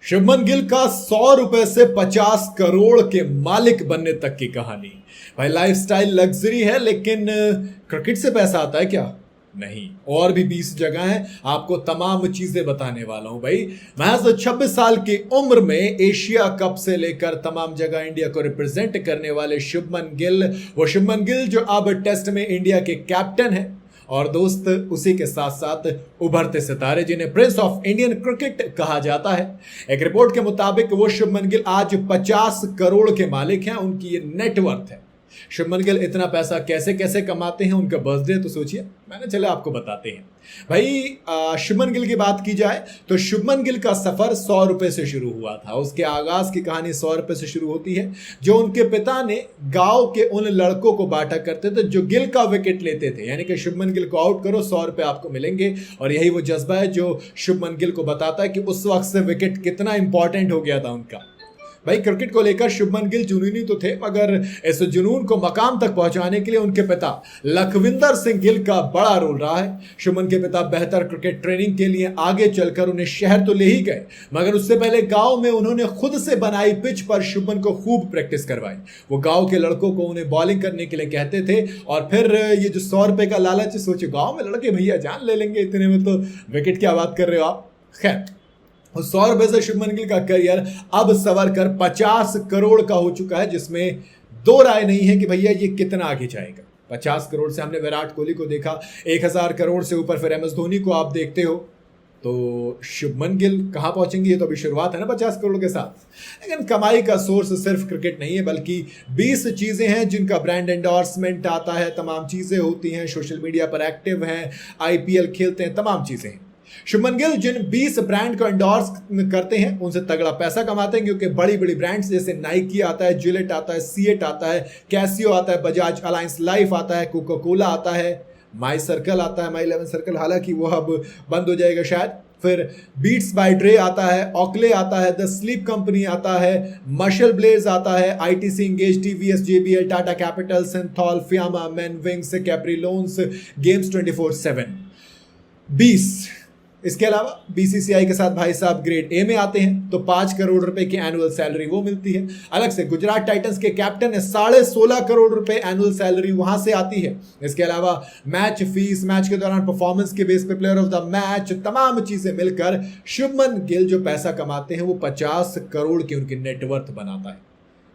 शुभमन गिल का 100 रुपए से 50 करोड़ के मालिक बनने तक की कहानी। भाई लाइफस्टाइल लग्जरी है, लेकिन क्रिकेट से पैसा आता है क्या? नहीं। और भी 20 जगह हैं, आपको तमाम चीजें बताने वाला हूं। भाई महज 26 साल की उम्र में एशिया कप से लेकर तमाम जगह इंडिया को रिप्रेजेंट करने वाले शुभमन गिल, वो शुभमन गिल जो अब टेस्ट में इंडिया के कैप्टन है, और दोस्त उसी के साथ साथ उभरते सितारे जिन्हें प्रिंस ऑफ इंडियन क्रिकेट कहा जाता है। एक रिपोर्ट के मुताबिक वो शुभमन गिल आज 50 करोड़ के मालिक हैं, उनकी ये नेटवर्थ है। शुभमन गिल इतना पैसा कैसे कैसे कमाते हैं, उनका बर्थडे तो सोचिए, मैंने चले आपको बताते हैं। भाई शुभमन गिल की बात की जाए तो शुभमन गिल का सफर 100 रुपए से शुरू हुआ था। उसके आगाज की कहानी 100 रुपए से शुरू होती है, जो उनके पिता ने गांव के उन लड़कों को बांटा करते थे जो गिल का विकेट लेते थे। यानी कि शुभमन गिल को आउट करो, 100 रुपए आपको मिलेंगे। और यही वो जज्बा है जो शुभमन गिल को बताता है कि उस वक्त से विकेट कितना इंपॉर्टेंट हो गया था उनका। भाई क्रिकेट को लेकर शुभमन गिल जुनूनी तो थे, मगर इस जुनून को मकाम तक पहुंचाने के लिए उनके पिता लखविंदर सिंह गिल का बड़ा रोल रहा है। शुभमन के पिता बेहतर क्रिकेट ट्रेनिंग के लिए आगे चलकर उन्हें शहर तो ले ही गए, मगर उससे पहले गांव में उन्होंने खुद से बनाई पिच पर शुभमन को खूब प्रैक्टिस करवाई। वो गांव के लड़कों को उन्हें बॉलिंग करने के लिए कहते थे, और फिर ये जो 100 रुपए का लालच, सोचे गांव में लड़के भैया जान ले लेंगे, इतने में तो विकेट क्या बात कर रहे हो आप। खैर 100 रुपए से शुभमन गिल का करियर अब सवर कर 50 करोड़ का हो चुका है, जिसमें दो राय नहीं है कि भैया ये कितना आगे जाएगा। 50 करोड़ से हमने विराट कोहली को देखा, 1000 करोड़ से ऊपर फिर MS धोनी को आप देखते हो, तो शुभमन गिल कहाँ पहुंचेंगे? ये तो अभी शुरुआत है ना 50 करोड़ के साथ। लेकिन कमाई का सोर्स सिर्फ क्रिकेट नहीं है, बल्कि 20 चीजें हैं जिनका ब्रांड एंडोर्समेंट आता है, तमाम चीजें होती हैं, सोशल मीडिया पर एक्टिव हैं, IPL खेलते हैं, तमाम चीजें हैं। शुभमन गिल जिन 20 ब्रांड को एंडोर्स करते हैं उनसे तगड़ा पैसा कमाते हैं, क्योंकि बड़ी बड़ी ब्रांड्स जैसे नाइकी आता है, जिलेट आता है, सीएट आता है, कैसियो आता है, बजाज अलायंस लाइफ आता है, कोका कोला आता है, माई सर्कल आता है, माई 11 सर्कल, हालांकि वो अब बंद हो जाएगा शायद। फिर बीट्स बाय ड्रे आता है, ऑकले आता है, द स्लीप कंपनी आता है, मशल ब्लेज आता है, ITC Engage, TVS, JBL, Tata Capital, Cinthol, Fiama, Man Wings, Capri loans, games 24/7, 20। इसके अलावा BCCI के साथ भाई साहब ग्रेड A में आते हैं तो 5 करोड़ रुपए की एनुअल सैलरी वो मिलती है। अलग से गुजरात टाइटंस के कैप्टन है, 16.5 करोड़ रुपए एनुअल सैलरी वहां से आती है। इसके अलावा मैच फीस, मैच के दौरान परफॉर्मेंस के बेस पे प्लेयर ऑफ द मैच, तमाम चीजें मिलकर शुभमन गिल जो पैसा कमाते हैं वो 50 करोड़ की उनकी नेटवर्थ बनाता है।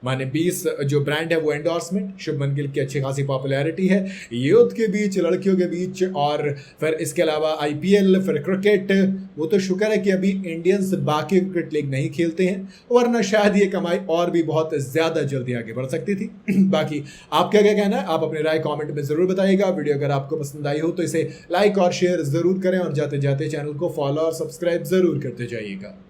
माने 20 जो ब्रांड है वो एंडोर्समेंट, शुभमन गिल की अच्छी खासी पॉपुलैरिटी है यूथ के बीच, लड़कियों के बीच, और फिर इसके अलावा IPL, फिर क्रिकेट। वो तो शुक्र है कि अभी इंडियंस बाकी क्रिकेट लीग नहीं खेलते हैं, वरना शायद ये कमाई और भी बहुत ज्यादा जल्दी आगे बढ़ सकती थी। बाकी आपका क्या कहना है, आप अपनी राय कमेंट में जरूर बताइएगा। वीडियो अगर आपको पसंद आई हो तो इसे लाइक और शेयर जरूर करें, और जाते जाते चैनल को फॉलो और सब्सक्राइब जरूर करते जाइएगा।